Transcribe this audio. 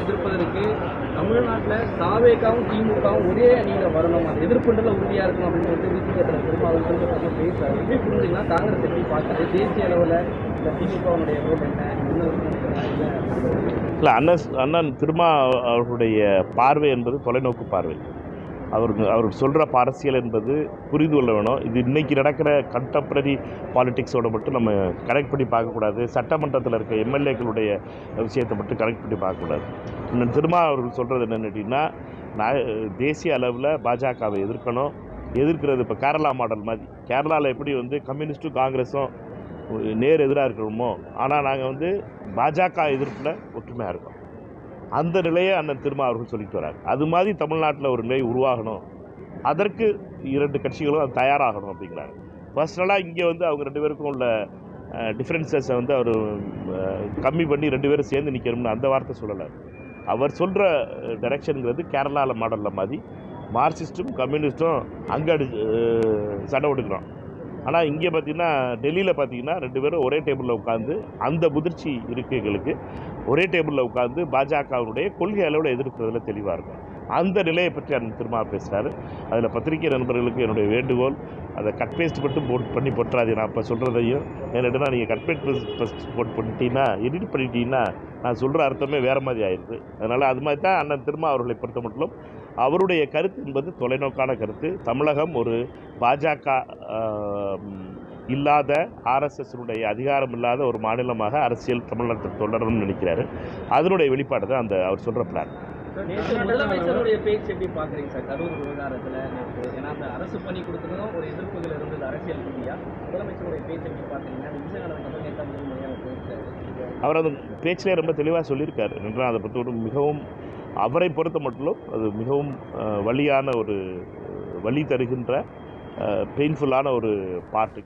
எதிர்ப்பதற்கு தமிழ்நாட்டில் தாவேகாவும் திமுகவும் ஒரே அணியில் வரணும், அந்த எதிர்ப்புன்றதுல உறுதியாக இருக்கணும் அப்படின்னு சொல்லிட்டு விசிகேட்டர் திருமாவளவன் பேசுறாரு. எப்படி புரிஞ்சுங்கன்னா காங்கிரஸ் எப்படி பார்க்குறது, தேசிய அளவில் இந்த திமுகவுடைய ரோல் என்ன இல்லை, அண்ணன் திருமா அவர்களுடைய பார்வை என்பது தொலைநோக்கு பார்வை. அவர் சொல்கிற அரசியல் என்பது புரிந்து கொள்ள வேணும். இது இன்றைக்கி நடக்கிற கண்டெம்பரரி பாலிட்டிக்ஸோட மட்டும் நம்ம கனெக்ட் பண்ணி பார்க்கக்கூடாது. சட்டமன்றத்தில் இருக்க எம்எல்ஏக்களுடைய விஷயத்தை மட்டும் கனெக்ட் பண்ணி பார்க்கக்கூடாது. இன்னும் திருமா அவர்கள் சொல்கிறது என்னென்னு கேட்டிங்கன்னா, தேசிய அளவில் பாஜகவை எதிர்க்கணும். எதிர்க்கிறது இப்போ கேரளா மாடல் மாதிரி. கேரளாவில் எப்படி கம்யூனிஸ்ட்டும் காங்கிரஸும் நேர் எதிராக இருக்கணுமோ, ஆனால் நாங்கள் பாஜக எதிர்ப்பில் ஒற்றுமையாக இருக்கோம். அந்த நிலையை அண்ணன் திருமா அவர்கள் சொல்லிட்டு வராங்க. அது மாதிரி தமிழ்நாட்டில் ஒரு நிலை உருவாகணும், அதற்கு இரண்டு கட்சிகளும் அது தயாராகணும் அப்படிங்கிறாங்க. பர்சனலாக இங்கே அவங்க ரெண்டு பேருக்கும் உள்ள டிஃப்ரென்சஸை அவர் கம்மி பண்ணி ரெண்டு பேரும் சேர்ந்து நிற்கணும்னு அந்த வார்த்தை சொல்லலை. அவர் சொல்கிற டைரக்ஷனுங்கிறது கேரளாவில் மாடலில் மாதிரி மார்க்சிஸ்ட்டும் கம்யூனிஸ்ட்டும் அங்கே சண்டை விட்டுக்கிறோம். ஆனால் இங்கே பார்த்திங்கன்னா, டெல்லியில் பார்த்திங்கன்னா ரெண்டு பேரும் ஒரே டேபிளில் உட்காந்து அந்த முதிர்ச்சி இருக்கைகளுக்கு ஒரே டேபிளில் உட்காந்து பாஜகவுடைய கொள்கை அளவில் எதிர்க்கிறதுல தெளிவாக இருக்கும். அந்த நிலையை பற்றி அண்ணன் திருமா பேசுகிறாரு. அதில் பத்திரிகை நண்பர்களுக்கு என்னுடைய வேண்டுகோள், அதை கட் பேஸ்ட் மட்டும் பண்ணி போட்டுறாது. நான் இப்போ சொல்கிறதையும் என்னென்னா, நீங்கள் கட் பேஸ்ட் போட் பண்ணிட்டீங்கன்னா, எடிட் பண்ணிட்டீங்கன்னா நான் சொல்கிற அர்த்தமே வேறு மாதிரி ஆயிடுது. அதனால் அது மாதிரி தான் அண்ணன் திருமா அவர்களை பொறுத்த மட்டும் அவருடைய கருத்து என்பது தொலைநோக்கான கருத்து. தமிழகம் ஒரு பாஜக இல்லாத, ஆர்எஸ்எஸ்னுடைய அதிகாரம் இல்லாத ஒரு மாநிலமாக அரசியல் தமிழ்நாட்டில் தொடரணும்னு நினைக்கிறாரு. அதனுடைய வெளிப்பாடு தான் அவர் சொல்கிற பிளான். முதலமைச்சருடைய பேச்சு எப்படி பார்க்குறீங்க சார் கரூர் விவகாரத்தில்? ஏன்னா அந்த அரசு பணி கொடுத்ததும் ஒரு எதிர்ப்புகள் இருந்தது அரசியல் ரீதியாக. முதலமைச்சருடைய பேச்சு எப்படி பார்க்குறீங்க? அவர் அந்த பேச்சிலே ரொம்ப தெளிவாக சொல்லியிருக்காரு என்றால் அதை பற்றி மிகவும் அவரை பொறுத்த மட்டும் அது மிகவும் வலி தருகின்ற பெயின்ஃபுல்லான ஒரு பார்ட்டு.